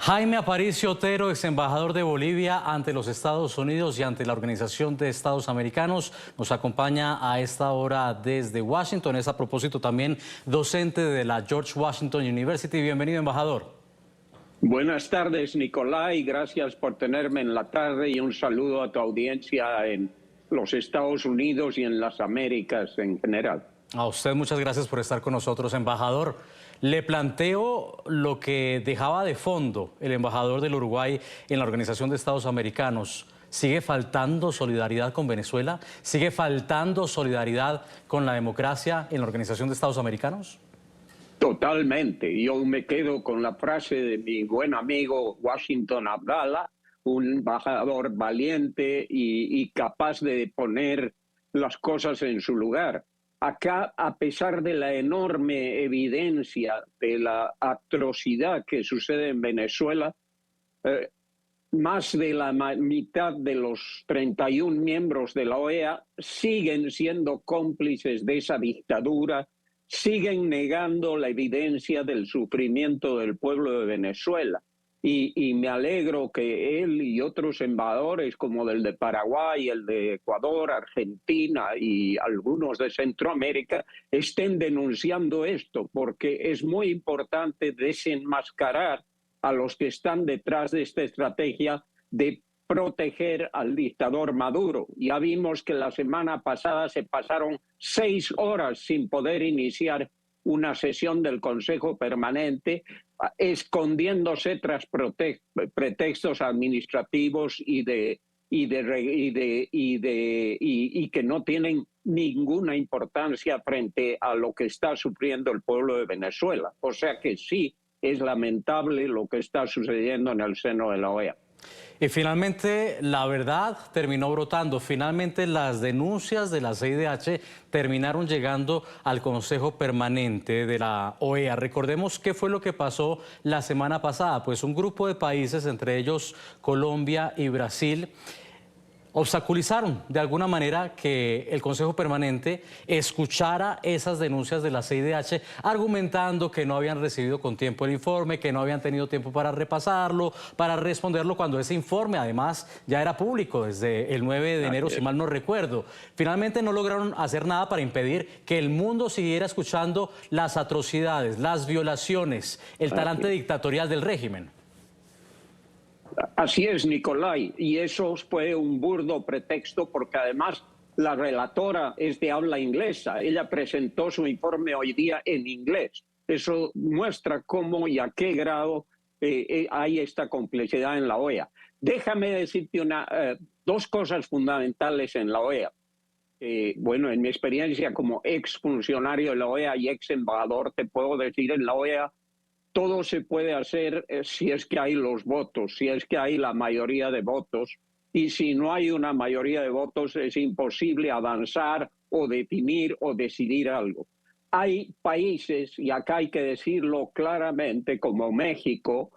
Jaime Aparicio Otero, ex embajador de Bolivia ante los Estados Unidos y ante la Organización de Estados Americanos, nos acompaña a esta hora desde Washington. Es a propósito también docente de la George Washington University. Bienvenido, embajador. Buenas tardes, Nicolai. Gracias por tenerme en la tarde y un saludo a tu audiencia en los Estados Unidos y en las Américas en general. A usted muchas gracias por estar con nosotros, embajador. Le planteo lo que dejaba de fondo el embajador del Uruguay en la Organización de Estados Americanos. ¿Sigue faltando solidaridad con Venezuela? ¿Sigue faltando solidaridad con la democracia en la Organización de Estados Americanos? Totalmente. Yo me quedo con la frase de mi buen amigo Washington Abdallah, un embajador valiente y capaz de poner las cosas en su lugar. Acá, a pesar de la enorme evidencia de la atrocidad que sucede en Venezuela, más de la mitad de los 31 miembros de la OEA siguen siendo cómplices de esa dictadura, siguen negando la evidencia del sufrimiento del pueblo de Venezuela. Y me alegro que él y otros embajadores como del de Paraguay, el de Ecuador, Argentina y algunos de Centroamérica estén denunciando esto, porque es muy importante desenmascarar a los que están detrás de esta estrategia de proteger al dictador Maduro. Ya vimos que la semana pasada se pasaron 6 horas sin poder iniciar una sesión del Consejo Permanente, escondiéndose tras pretextos administrativos y que no tienen ninguna importancia frente a lo que está sufriendo el pueblo de Venezuela. O sea que sí, es lamentable lo que está sucediendo en el seno de la OEA. Y finalmente la verdad terminó brotando. Finalmente las denuncias de la CIDH terminaron llegando al Consejo Permanente de la OEA. Recordemos qué fue lo que pasó la semana pasada. Pues un grupo de países, entre ellos Colombia y Brasil, obstaculizaron de alguna manera que el Consejo Permanente escuchara esas denuncias de la CIDH, argumentando que no habían recibido con tiempo el informe, que no habían tenido tiempo para repasarlo, para responderlo, cuando ese informe además ya era público desde el 9 de enero, si mal no recuerdo. Finalmente no lograron hacer nada para impedir que el mundo siguiera escuchando las atrocidades, las violaciones, el talante dictatorial del régimen. Así es, Nicolai, y eso fue un burdo pretexto porque además la relatora es de habla inglesa. Ella presentó su informe hoy día en inglés. Eso muestra cómo y a qué grado hay esta complejidad en la OEA. Déjame decirte dos cosas fundamentales en la OEA. Bueno, en mi experiencia como ex funcionario de la OEA y ex embajador, te puedo decir, en la OEA todo se puede hacer si es que hay los votos, si es que hay la mayoría de votos. Y si no hay una mayoría de votos, es imposible avanzar o definir o decidir algo. Hay países, y acá hay que decirlo claramente, como México,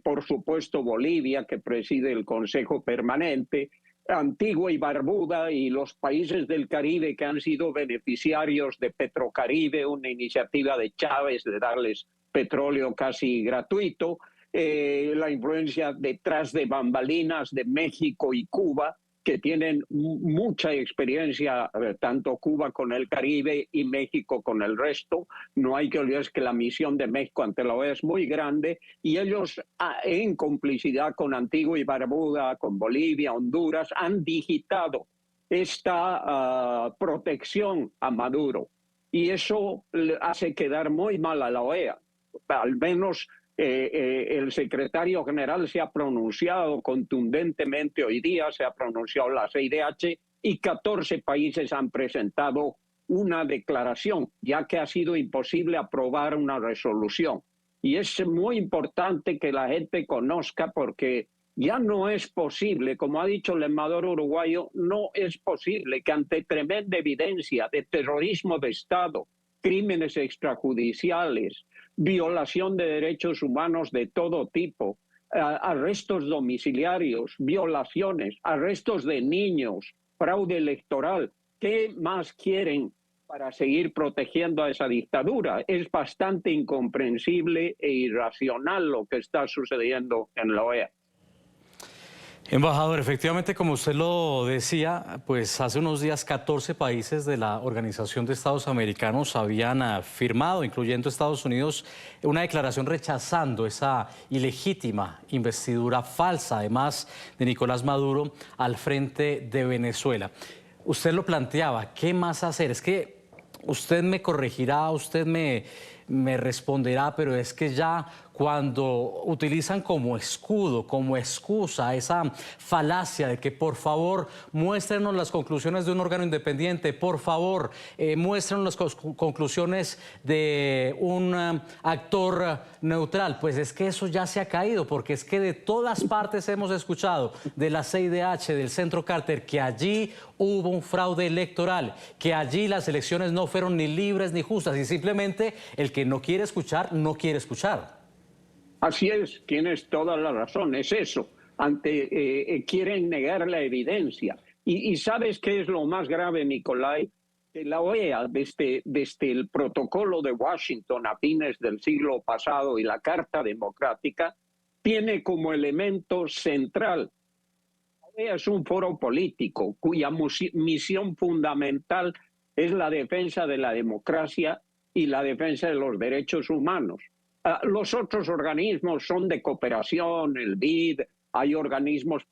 por supuesto Bolivia, que preside el Consejo Permanente, Antigua y Barbuda y los países del Caribe que han sido beneficiarios de Petrocaribe, una iniciativa de Chávez de darles petróleo casi gratuito, la influencia detrás de bambalinas de México y Cuba, que tienen mucha experiencia, tanto Cuba con el Caribe y México con el resto. No hay que olvidar que la misión de México ante la OEA es muy grande y ellos, en complicidad con Antigua y Barbuda, con Bolivia, Honduras, han digitado esta protección a Maduro. Y eso hace quedar muy mal a la OEA. Al menos el secretario general se ha pronunciado contundentemente hoy día, se ha pronunciado la CIDH y 14 países han presentado una declaración, ya que ha sido imposible aprobar una resolución. Y es muy importante que la gente conozca porque ya no es posible, como ha dicho el embajador uruguayo, no es posible que ante tremenda evidencia de terrorismo de Estado, crímenes extrajudiciales, violación de derechos humanos de todo tipo, arrestos domiciliarios, violaciones, arrestos de niños, fraude electoral. ¿Qué más quieren para seguir protegiendo a esa dictadura. Es bastante incomprensible e irracional lo que está sucediendo en la OEA. Embajador, efectivamente, como usted lo decía, pues hace unos días 14 países de la Organización de Estados Americanos habían firmado, incluyendo Estados Unidos, una declaración rechazando esa ilegítima investidura falsa, además de Nicolás Maduro, al frente de Venezuela. Usted lo planteaba, ¿qué más hacer? Es que usted me corregirá, usted me responderá, pero es que ya cuando utilizan como escudo, como excusa esa falacia de que por favor muéstrenos las conclusiones de un órgano independiente, por favor muéstrenos las conclusiones de un actor neutral, pues es que eso ya se ha caído, porque es que de todas partes hemos escuchado de la CIDH, del Centro Carter, que allí hubo un fraude electoral, que allí las elecciones no fueron ni libres ni justas y simplemente el que no quiere escuchar, no quiere escuchar. Así es, tienes toda la razón, es eso. Quieren negar la evidencia. Y ¿sabes qué es lo más grave, Nicolai? Que la OEA, desde el protocolo de Washington a fines del siglo pasado y la Carta Democrática, tiene como elemento central. La OEA es un foro político cuya misión fundamental es la defensa de la democracia y la defensa de los derechos humanos. Los otros organismos son de cooperación, el BID, hay organismos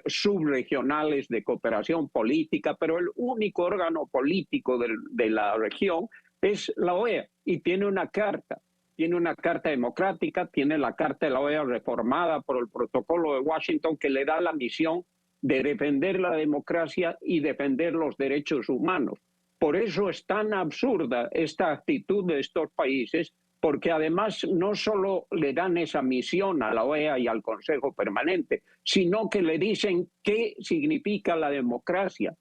subregionales de cooperación política, pero el único órgano político de la región es la OEA y tiene una carta democrática, tiene la Carta de la OEA reformada por el Protocolo de Washington que le da la misión de defender la democracia y defender los derechos humanos. Por eso es tan absurda esta actitud de estos países, porque además no solo le dan esa misión a la OEA y al Consejo Permanente, sino que le dicen qué significa la democracia,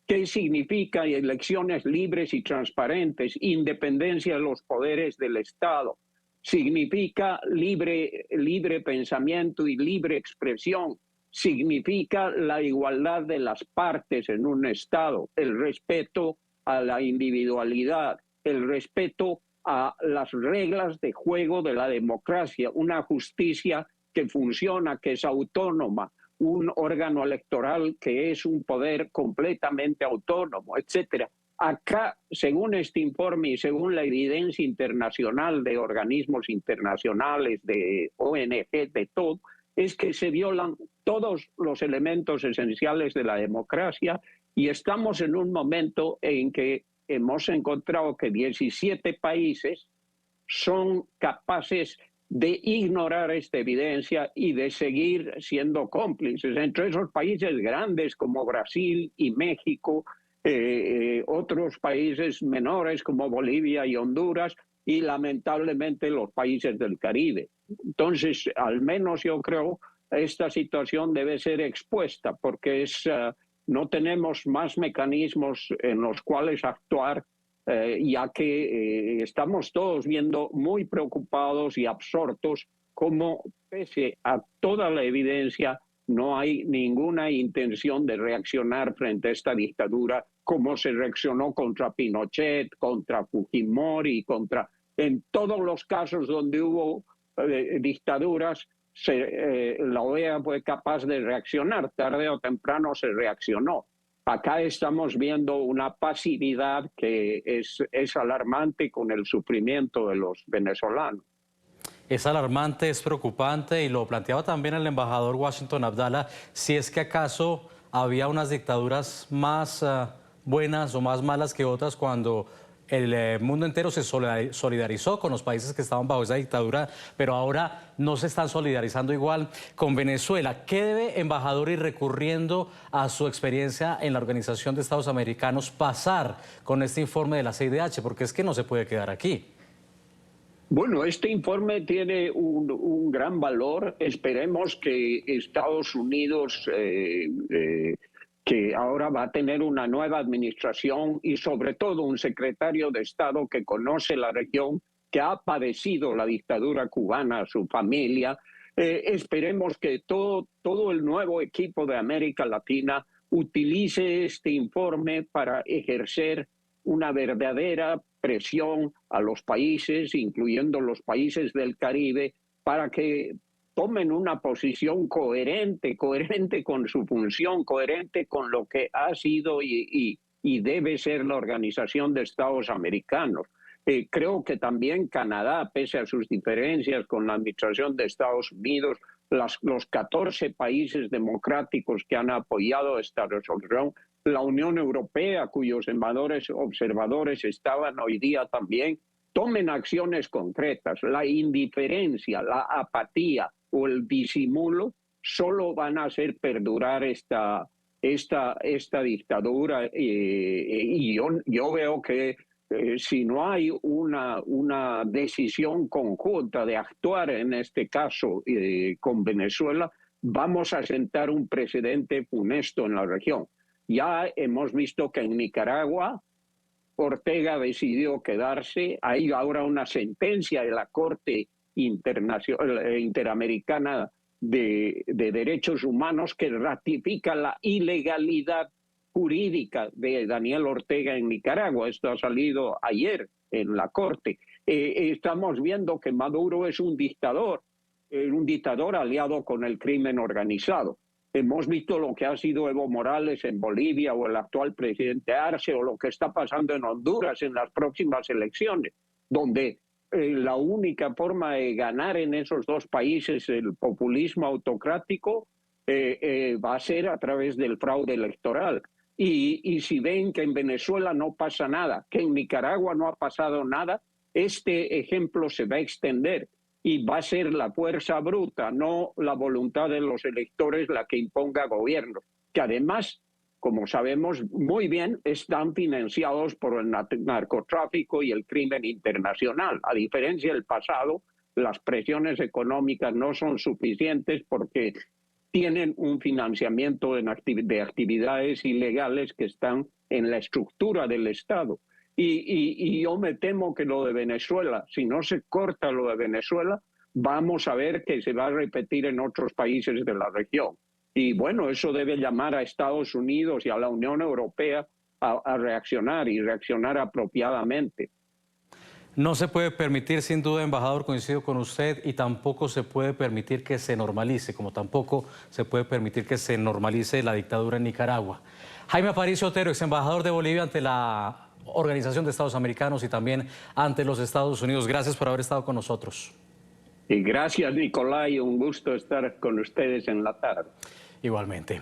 qué significa elecciones libres y transparentes, independencia de los poderes del Estado, significa libre pensamiento y libre expresión, significa la igualdad de las partes en un Estado, el respeto a la individualidad, el respeto a las reglas de juego de la democracia, una justicia que funciona, que es autónoma, un órgano electoral que es un poder completamente autónomo, etcétera. Acá, según este informe y según la evidencia internacional de organismos internacionales, de ONG, de todo, es que se violan todos los elementos esenciales de la democracia y estamos en un momento en que hemos encontrado que 17 países son capaces de ignorar esta evidencia y de seguir siendo cómplices. Entre esos países grandes como Brasil y México, otros países menores como Bolivia y Honduras y lamentablemente los países del Caribe. Entonces, al menos yo creo esta situación debe ser expuesta porque no tenemos más mecanismos en los cuales actuar, ya que estamos todos viendo muy preocupados y absortos cómo, pese a toda la evidencia, no hay ninguna intención de reaccionar frente a esta dictadura, como se reaccionó contra Pinochet, contra Fujimori, en todos los casos donde hubo dictaduras. La OEA fue capaz de reaccionar, tarde o temprano se reaccionó. Acá estamos viendo una pasividad que es alarmante con el sufrimiento de los venezolanos. Es alarmante, es preocupante y lo planteaba también el embajador Washington Abdallah, si es que acaso había unas dictaduras más buenas o más malas que otras cuando el mundo entero se solidarizó con los países que estaban bajo esa dictadura, pero ahora no se están solidarizando igual con Venezuela. ¿Qué debe, embajador, y recurriendo a su experiencia en la Organización de Estados Americanos, pasar con este informe de la CIDH? Porque es que no se puede quedar aquí. Bueno, este informe tiene un gran valor. Esperemos que Estados Unidos, que ahora va a tener una nueva administración y sobre todo un secretario de Estado que conoce la región, que ha padecido la dictadura cubana, su familia. Esperemos que todo el nuevo equipo de América Latina utilice este informe para ejercer una verdadera presión a los países, incluyendo los países del Caribe, para que tomen una posición coherente con su función, coherente con lo que ha sido y debe ser la Organización de Estados Americanos. Creo que también Canadá, pese a sus diferencias con la administración de Estados Unidos, los 14 países democráticos que han apoyado esta resolución, la Unión Europea, cuyos observadores estaban hoy día también, tomen acciones concretas. La indiferencia, la apatía o el disimulo solo van a hacer perdurar esta dictadura y yo veo que si no hay una decisión conjunta de actuar en este caso con Venezuela, vamos a sentar un precedente funesto en la región. Ya hemos visto que en Nicaragua Ortega decidió quedarse. Hay ahora una sentencia de la Corte Interamericana de Derechos Humanos que ratifica la ilegalidad jurídica de Daniel Ortega en Nicaragua. Esto ha salido ayer en la Corte. Estamos viendo que Maduro es un dictador aliado con el crimen organizado. Hemos visto lo que ha sido Evo Morales en Bolivia o el actual presidente Arce o lo que está pasando en Honduras en las próximas elecciones, donde la única forma de ganar en esos dos países el populismo autocrático va a ser a través del fraude electoral. Y si ven que en Venezuela no pasa nada, que en Nicaragua no ha pasado nada, este ejemplo se va a extender y va a ser la fuerza bruta, no la voluntad de los electores la que imponga gobiernos, que además, como sabemos muy bien, están financiados por el narcotráfico y el crimen internacional. A diferencia del pasado, las presiones económicas no son suficientes porque tienen un financiamiento de actividades ilegales que están en la estructura del Estado. Y yo me temo que lo de Venezuela, si no se corta lo de Venezuela, vamos a ver que se va a repetir en otros países de la región. Y bueno, eso debe llamar a Estados Unidos y a la Unión Europea a reaccionar y reaccionar apropiadamente. No se puede permitir, sin duda, embajador, coincido con usted, y tampoco se puede permitir que se normalice, como tampoco se puede permitir que se normalice la dictadura en Nicaragua. Jaime Aparicio Otero, ex embajador de Bolivia ante la Organización de Estados Americanos y también ante los Estados Unidos. Gracias por haber estado con nosotros. Y gracias, Nicolai, un gusto estar con ustedes en la tarde. Igualmente.